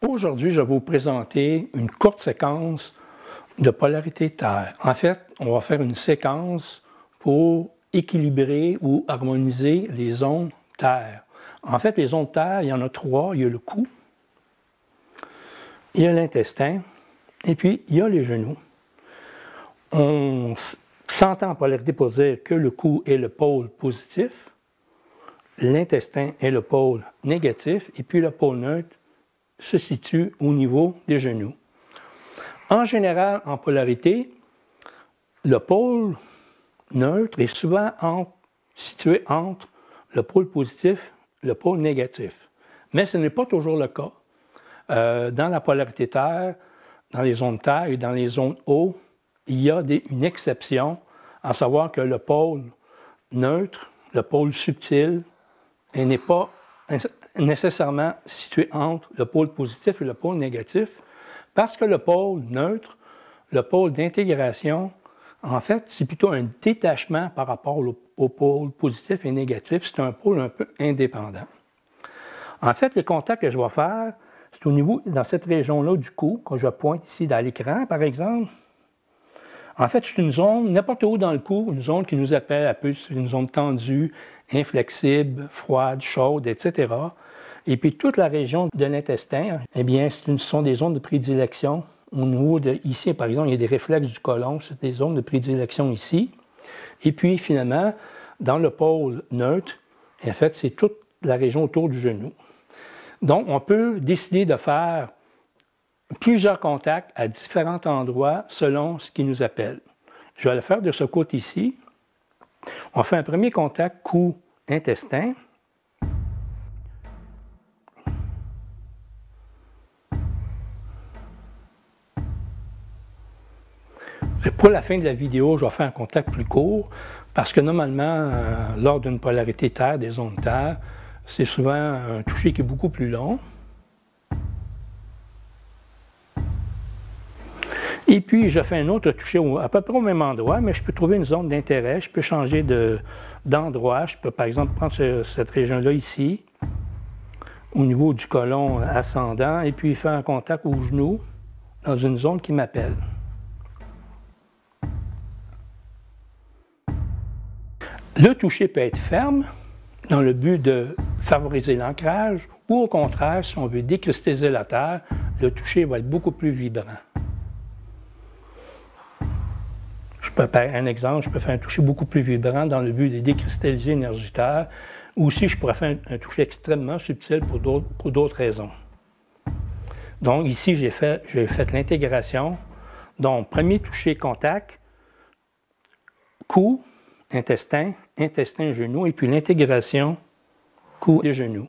Aujourd'hui, je vais vous présenter une courte séquence de polarité Terre. En fait, on va faire une séquence pour équilibrer ou harmoniser les ondes Terre. En fait, les ondes Terre, il y en a trois. Il y a le cou, il y a l'intestin, et puis il y a les genoux. On s'entend en polarité pour dire que le cou est le pôle positif, l'intestin est le pôle négatif, et puis le pôle neutre se situe au niveau des genoux. En général, en polarité, le pôle neutre est souvent situé entre le pôle positif et le pôle négatif. Mais ce n'est pas toujours le cas. Dans la polarité Terre, dans les zones Terre et dans les zones eau, il y a une exception, à savoir que le pôle neutre, le pôle subtil, n'est pas nécessairement situé entre le pôle positif et le pôle négatif, parce que le pôle neutre, le pôle d'intégration, en fait, c'est plutôt un détachement par rapport au pôle positif et négatif. C'est un pôle un peu indépendant. En fait, les contacts que je vais faire, c'est au niveau, dans cette région-là du cou, que je pointe ici dans l'écran, par exemple. En fait, c'est une zone, n'importe où dans le cou, une zone qui nous appelle un peu une zone tendue, inflexible, froide, chaude, etc. Et puis toute la région de l'intestin, eh bien, ce sont des zones de prédilection. Au niveau de, ici, par exemple, il y a des réflexes du côlon, c'est des zones de prédilection ici. Et puis, finalement, dans le pôle neutre, en fait, c'est toute la région autour du genou. Donc, on peut décider de faire plusieurs contacts à différents endroits selon ce qui nous appelle. Je vais le faire de ce côté ici. On fait un premier contact cou-intestin. Pour la fin de la vidéo, je vais faire un contact plus court parce que normalement, lors d'une polarité Terre, des ondes Terre, c'est souvent un toucher qui est beaucoup plus long. Et puis, je fais un autre toucher à peu près au même endroit, mais je peux trouver une zone d'intérêt. Je peux changer d'endroit. Je peux, par exemple, prendre cette région-là ici, au niveau du côlon ascendant, et puis faire un contact au genou dans une zone qui m'appelle. Le toucher peut être ferme, dans le but de favoriser l'ancrage, ou au contraire, si on veut décristalliser la Terre, le toucher va être beaucoup plus vibrant. Un exemple, je peux faire un toucher beaucoup plus vibrant dans le but de décristalliser l'énergie Terre, ou si je pourrais faire un toucher extrêmement subtil pour d'autres raisons. Donc ici, j'ai fait l'intégration. Donc, premier toucher contact, cou, intestin, intestin, genou, et puis l'intégration cou et genou.